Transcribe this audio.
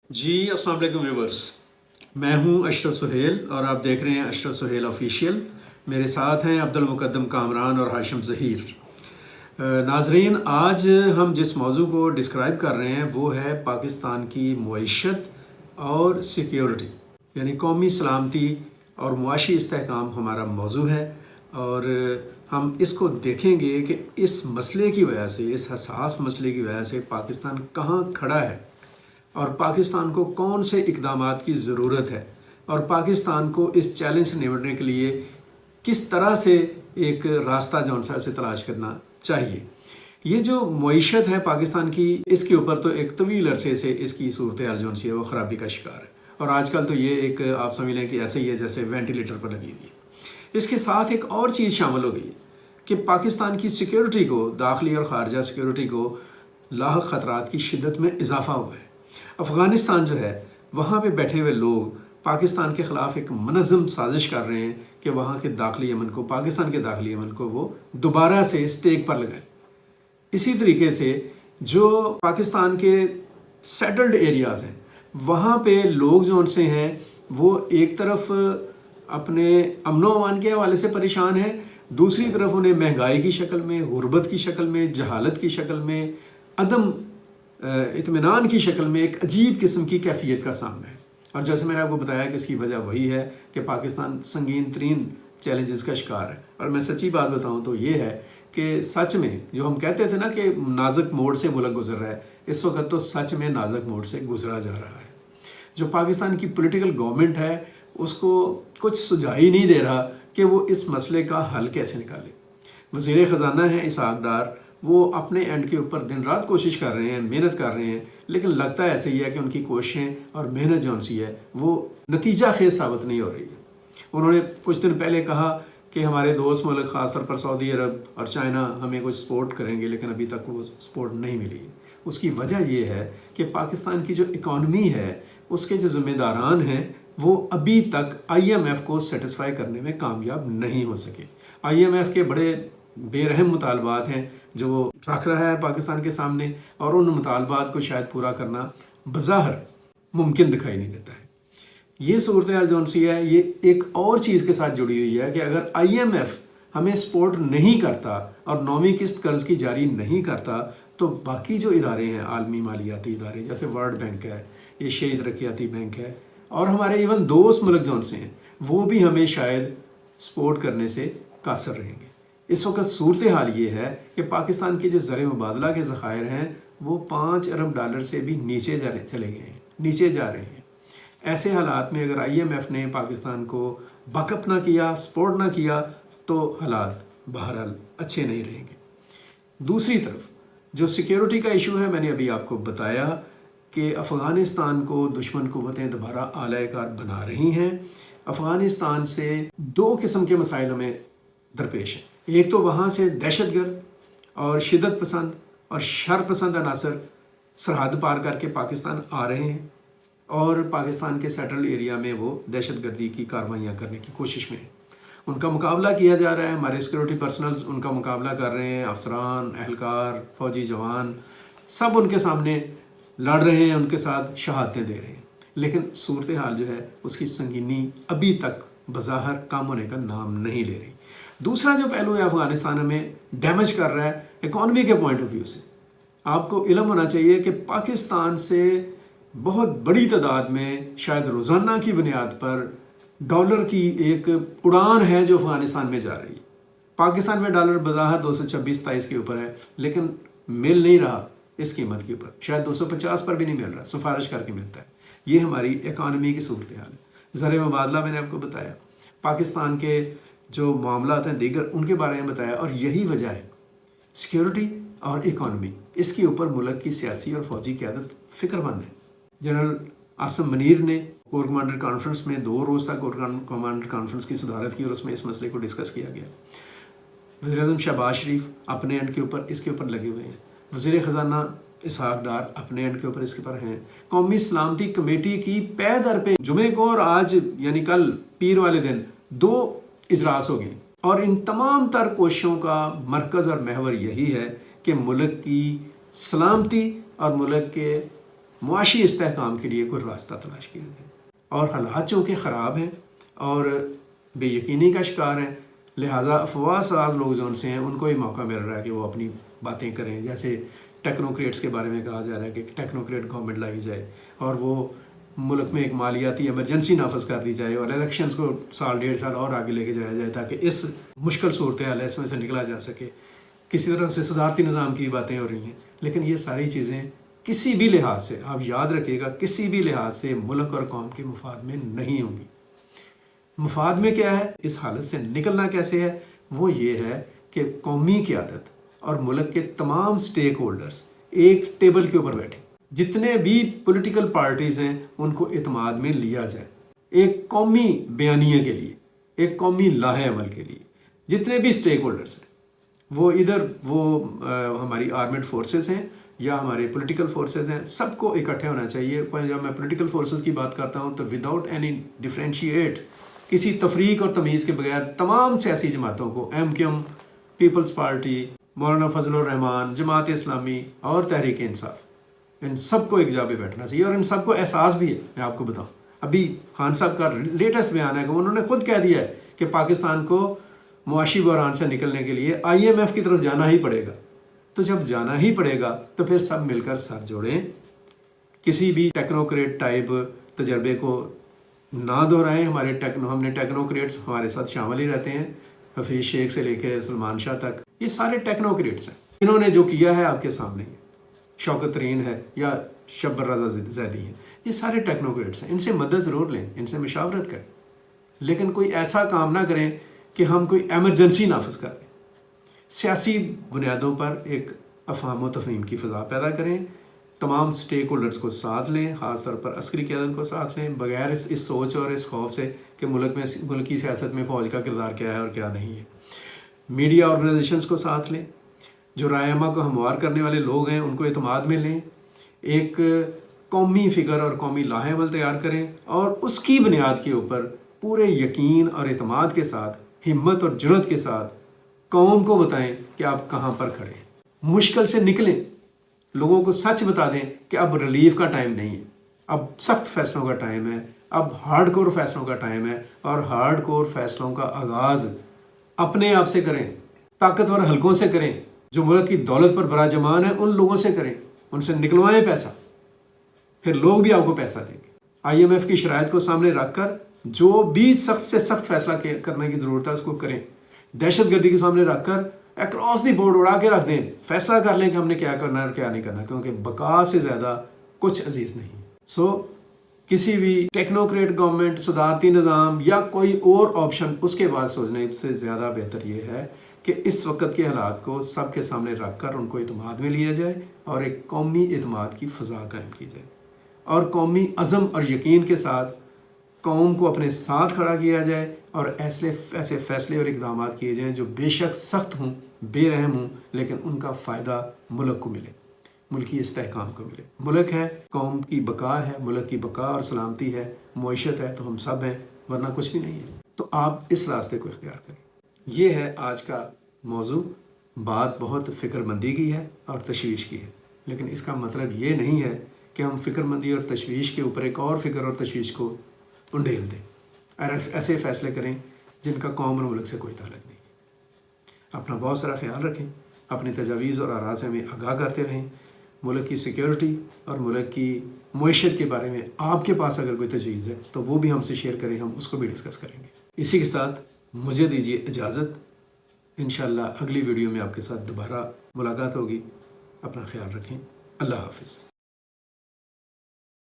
जी अस्सलाम वालेकुम व्यूवर्स, मैं हूं अशरफ सुहेल और आप देख रहे हैं अशरफ सुहेल ऑफिशियल। मेरे साथ हैं अब्दुल मुकद्दम कामरान और हाशिम ज़हीर। नाजरीन, आज हम जिस मौजू को डिस्क्राइब कर रहे हैं वो है पाकिस्तान की मईशत और सिक्योरिटी, यानी कौमी सलामती और मुआशी इस्तेहकाम हमारा मौजू है। और हम इसको देखेंगे कि इस मसले की वजह से, इस हसास मसले की वजह से पाकिस्तान कहाँ खड़ा है और पाकिस्तान को कौन से इक़दामात की ज़रूरत है और पाकिस्तान को इस चैलेंज से निपटने के लिए किस तरह से एक रास्ता जौन सा से तलाश करना चाहिए। ये जो मईशत है पाकिस्तान की, इसके ऊपर तो एक तवील अरसे से इसकी सूरत हाल जौन सी है वो ख़राबी का शिकार है। और आजकल तो ये एक आप समझ लें कि ऐसे ही है जैसे वेंटिलेटर पर लगी हुई है। इसके साथ एक और चीज़ शामिल हो गई कि पाकिस्तान की सिक्योरिटी को, दाखिली और ख़ारजा सिक्योरिटी को लाहक ख़तरात की शिद्दत में इजाफ़ा हुआ है। अफ़गानिस्तान जो है, वहाँ पे बैठे हुए लोग पाकिस्तान के ख़िलाफ़ एक मनज़्ज़म साजिश कर रहे हैं कि वहाँ के दाखिली अमन को, पाकिस्तान के दाखिली अमन को वो दोबारा से स्टेक पर लगाएं। इसी तरीके से जो पाकिस्तान के सेटल्ड एरियाज़ हैं, वहाँ पे लोग जो उनसे हैं वो एक तरफ अपने अमनो अमान के हवाले से परेशान हैं, दूसरी तरफ उन्हें महंगाई की शक्ल में, गुर्बत की शक्ल में, जहालत की शक्ल में, अदम इत्मीनान की शक्ल में एक अजीब किस्म की कैफियत का सामना है। और जैसे मैंने आपको बताया कि इसकी वजह वही है कि पाकिस्तान संगीन तरीन चैलेंजेस का शिकार है। और मैं सच्ची बात बताऊं तो ये है कि सच में जो हम कहते थे ना कि नाजुक मोड़ से मुल्क गुजर रहा है, इस वक्त तो सच में नाजुक मोड़ से गुजरा जा रहा है। जो पाकिस्तान की पॉलिटिकल गवर्नमेंट है उसको कुछ सुझाव ही नहीं दे रहा कि वो इस मसले का हल कैसे निकाले। वज़ीर ख़जाना है इसहाक डार, वो अपने एंड के ऊपर दिन रात कोशिश कर रहे हैं, मेहनत कर रहे हैं, लेकिन लगता ऐसे ही है कि उनकी कोशिशें और मेहनत जौन सी है वो नतीजा खेज साबित नहीं हो रही है। उन्होंने कुछ दिन पहले कहा कि हमारे दोस्त मुल्क ख़ासतौर पर सऊदी अरब और चाइना हमें कुछ सपोर्ट करेंगे, लेकिन अभी तक वो सपोर्ट नहीं मिली। उसकी वजह ये है कि पाकिस्तान की जो इकॉनमी है उसके जो ज़िम्मेदारान हैं वो अभी तक IMF को सेटिस्फाई करने में कामयाब नहीं हो सके। IMF के बड़े बेरहम मुतालबात हैं जो वो रख रहा है पाकिस्तान के सामने, और उन मुतालबात को शायद पूरा करना बज़ाहिर मुमकिन दिखाई नहीं देता है। ये सूरत हाल जौन सी है ये एक और चीज़ के साथ जुड़ी हुई है कि अगर IMF हमें सपोर्ट नहीं करता और 9वीं किस्त कर्ज की जारी नहीं करता तो बाकी जो इदारे हैं, आलमी मालियाती इदारे जैसे वर्ल्ड बैंक है, एशियाई तरक्याती बैंक है, और हमारे इवन दोस्त मुल्क जौन से हैं वो भी हमें शायद सपोर्ट करने से कासर रहेंगे। इस वक्त सूरत हाल ये है कि पाकिस्तान के जो ज़र मुबादला के ज़खायर हैं वो $5 अरब से भी नीचे चले गए हैं, नीचे जा रहे हैं। ऐसे हालात में अगर IMF ने पाकिस्तान को बकअप ना किया, सपोर्ट ना किया, तो हालात बहरहाल अच्छे नहीं रहेंगे। दूसरी तरफ जो सिक्योरिटी का इशू है, मैंने अभी आपको बताया कि अफ़गानिस्तान को दुश्मन क़ुव्वतें दोबारा आला-ए-कार बना रही हैं। अफ़गानिस्तान से दो किस्म के मसाइल हमें दरपेश हैं। एक तो वहाँ से दहशतगर्द और शिद्दत पसंद और शर पसंद अनासर सरहद पार करके पाकिस्तान आ रहे हैं और पाकिस्तान के सेटल्ड एरिया में वो दहशतगर्दी की कार्रवाइयाँ करने की कोशिश में है। उनका मुकाबला किया जा रहा है, हमारे सिक्योरिटी पर्सनल्स उनका मुकाबला कर रहे हैं, अफसरान, अहलकार, फ़ौजी जवान सब उनके सामने लड़ रहे हैं, उनके साथ शहादतें दे रहे हैं। लेकिन सूरत हाल जो है उसकी संगीनी अभी तक बज़ाहिर कम होने का नाम नहीं ले रही। दूसरा जो पहलू है अफ़गानिस्तान में डैमेज कर रहा है इकॉनमी के पॉइंट ऑफ व्यू से। आपको इल्म होना चाहिए कि पाकिस्तान से बहुत बड़ी तादाद में, शायद रोज़ाना की बुनियाद पर, डॉलर की एक उड़ान है जो अफ़गानिस्तान में जा रही है। पाकिस्तान में डॉलर बज़ाहिर 226-23 के ऊपर है, लेकिन मिल नहीं रहा इस कीमत के ऊपर, शायद 250 पर भी नहीं मिल रहा, सिफारिश करके मिलता है। ये हमारी इकॉनमी की सूरत हाल है। ज़र मुबादला मैंने आपको बताया, पाकिस्तान के जो मामलात हैं दीगर उनके बारे में बताया, और यही वजह है सिक्योरिटी और इकॉनमी, इसके ऊपर मुल्क की सियासी और फ़ौजी क़यादत फ़िक्रमंद है। जनरल आसिम मुनीर ने कोर कमांडर कॉन्फ्रेंस में 2 रोज़ तक कोर कमांडर कॉन्फ्रेंस की सदारत की और उसमें इस मसले को डिस्कस किया गया। वज़ीर-ए-आज़म शहबाज शरीफ अपने एंड के ऊपर इसके ऊपर लगे हुए हैं, वज़ीर ख़जाना इसहाक डार अपने एंड के ऊपर इसके पर हैं। कौमी सलामती कमेटी की पै दर पे जुमे को और आज यानी कल पीर वाले दिन 2 इजलास हो गए, और इन तमाम तर कोशिशों का मरकज़ और महवर यही है कि मुल्क की सलामती और मुल्क के معاشی استحکام کے لیے کوئی راستہ تلاش کیا جائے. اور حالات چونکہ خراب ہیں اور بے یقینی کا شکار ہیں، لہٰذا افواہ ساز لوگ جو ان سے ہیں ان کو ہی موقع مل رہا ہے کہ وہ اپنی باتیں کریں. جیسے ٹیکنوکریٹس کے بارے میں کہا جا رہا ہے کہ ٹیکنوکریٹ گورنمنٹ لائی جائے اور وہ ملک میں ایک مالیاتی ایمرجنسی نافذ کر دی جائے اور الیکشنز کو سال ڈیڑھ سال اور آگے لے کے جایا جائے تاکہ اس مشکل صورتحال اس میں سے نکلا جا سکے. کسی طرح سے صدارتی نظام کی باتیں ہو رہی ہیں، لیکن یہ ساری چیزیں کسی بھی لحاظ سے، آپ یاد رکھیے گا، کسی بھی لحاظ سے ملک اور قوم کے مفاد میں نہیں ہوں گی. مفاد میں کیا ہے، اس حالت سے نکلنا کیسے ہے، وہ یہ ہے کہ قومی قیادت اور ملک کے تمام سٹیک ہولڈرز ایک ٹیبل کے اوپر بیٹھیں. جتنے بھی پولیٹیکل پارٹیز ہیں ان کو اعتماد میں لیا جائے ایک قومی بیانیے کے لیے، ایک قومی لاہ عمل کے لیے. جتنے بھی سٹیک ہولڈرز ہیں وہ ادھر ہماری آرمڈ فورسز ہیں یا ہمارے پولیٹیکل فورسز ہیں، سب کو اکٹھے ہونا چاہیے. جب میں پولیٹیکل فورسز کی بات کرتا ہوں تو وداؤٹ اینی ڈفرینشیٹ، کسی تفریق اور تمیز کے بغیر تمام سیاسی جماعتوں کو، M Q M, Peoples Party, Maulana Fazl الرحمان، جماعت اسلامی اور تحریک انصاف، ان سب کو ایک جگہ پہ بیٹھنا چاہیے. اور ان سب کو احساس بھی ہے. میں آپ کو بتاؤں، ابھی خان صاحب کا لیٹسٹ بیان ہے کہ انہوں نے خود کہہ دیا ہے کہ پاکستان کو معاشی بحران سے نکلنے کے لیے IMF کی طرف جانا ہی پڑے گا. تو جب جانا ہی پڑے گا تو پھر سب مل کر سر جوڑیں، کسی بھی ٹیکنوکریٹ ٹائپ تجربے کو نہ دہرائیں. ہم نے ٹیکنوکریٹس ہمارے ساتھ شامل ہی رہتے ہیں، حفیظ شیخ سے لے کے سلمان شاہ تک، یہ سارے ٹیکنوکریٹس ہیں. انہوں نے جو کیا ہے آپ کے سامنے، شوکت ترین ہے یا شبر رضا زیدی ہیں، یہ سارے ٹیکنوکریٹس ہیں. ان سے مدد ضرور لیں، ان سے مشاورت کریں، لیکن کوئی ایسا کام نہ کریں کہ ہم کوئی ایمرجنسی نافذ کر دیں. سیاسی بنیادوں پر ایک افہام و تفہیم کی فضا پیدا کریں، تمام سٹیک ہولڈرز کو ساتھ لیں، خاص طور پر عسکری قیادت کو ساتھ لیں، بغیر اس سوچ اور اس خوف سے کہ ملکی سیاست میں فوج کا کردار کیا ہے اور کیا نہیں ہے. میڈیا آرگنائزیشنز کو ساتھ لیں، جو رائے عامہ کو ہموار کرنے والے لوگ ہیں ان کو اعتماد میں لیں، ایک قومی فکر اور قومی لاہ عمل تیار کریں اور اس کی بنیاد کے اوپر پورے یقین اور اعتماد کے ساتھ، ہمت اور جرأت کے ساتھ قوم کو بتائیں کہ آپ کہاں پر کھڑے ہیں. مشکل سے نکلیں، لوگوں کو سچ بتا دیں کہ اب ریلیف کا ٹائم نہیں ہے، اب سخت فیصلوں کا ٹائم ہے، اب ہارڈ کور فیصلوں کا ٹائم ہے. اور ہارڈ کور فیصلوں کا آغاز اپنے آپ سے کریں، طاقتور حلقوں سے کریں، جو ملک کی دولت پر براجمان ہیں ان لوگوں سے کریں، ان سے نکلوائیں پیسہ، پھر لوگ بھی آپ کو پیسہ دیں گے. IMF کی شرائط کو سامنے رکھ کر جو بھی سخت سے سخت فیصلہ کرنے کی ضرورت ہے اس کو کریں. دہشت گردی کے سامنے رکھ کر اکراس دی بورڈ اڑا کے رکھ دیں، فیصلہ کر لیں کہ ہم نے کیا کرنا ہے اور کیا نہیں کرنا، کیونکہ بقا سے زیادہ کچھ عزیز نہیں. کسی بھی ٹیکنوکریٹ گورنمنٹ، صدارتی نظام یا کوئی اور آپشن اس کے بعد سوچنے سے زیادہ بہتر یہ ہے کہ اس وقت کے حالات کو سب کے سامنے رکھ کر ان کو اعتماد میں لیا جائے اور ایک قومی اعتماد کی فضا قائم کی جائے اور قومی عزم اور یقین کے ساتھ قوم کو اپنے ساتھ کھڑا کیا جائے اور ایسے فیصلے اور اقدامات کیے جائیں جو بے شک سخت ہوں، بے رحم ہوں، لیکن ان کا فائدہ ملک کو ملے، ملکی استحکام کو ملے. ملک ہے، قوم کی بقا ہے، ملک کی بقا اور سلامتی ہے، معیشت ہے تو ہم سب ہیں، ورنہ کچھ بھی نہیں ہے. تو آپ اس راستے کو اختیار کریں. یہ ہے آج کا موضوع. بات بہت فکر مندی کی ہے اور تشویش کی ہے، لیکن اس کا مطلب یہ نہیں ہے کہ ہم فکر مندی اور تشویش کے اوپر ایک اور فکر اور تشویش کو انڈیل دیں اور ایسے فیصلے کریں جن کا قوم اور ملک سے کوئی تعلق نہیں. اپنا بہت سارا خیال رکھیں، اپنی تجاویز اور آراء سے ہمیں آگاہ کرتے رہیں. ملک کی سیکیورٹی اور ملک کی معیشت کے بارے میں آپ کے پاس اگر کوئی تجویز ہے تو وہ بھی ہم سے شیئر کریں، ہم اس کو بھی ڈسکس کریں گے. اسی کے ساتھ مجھے دیجیے اجازت. انشاءاللہ اگلی ویڈیو میں آپ کے ساتھ دوبارہ ملاقات ہوگی. اپنا خیال رکھیں. اللہ حافظ.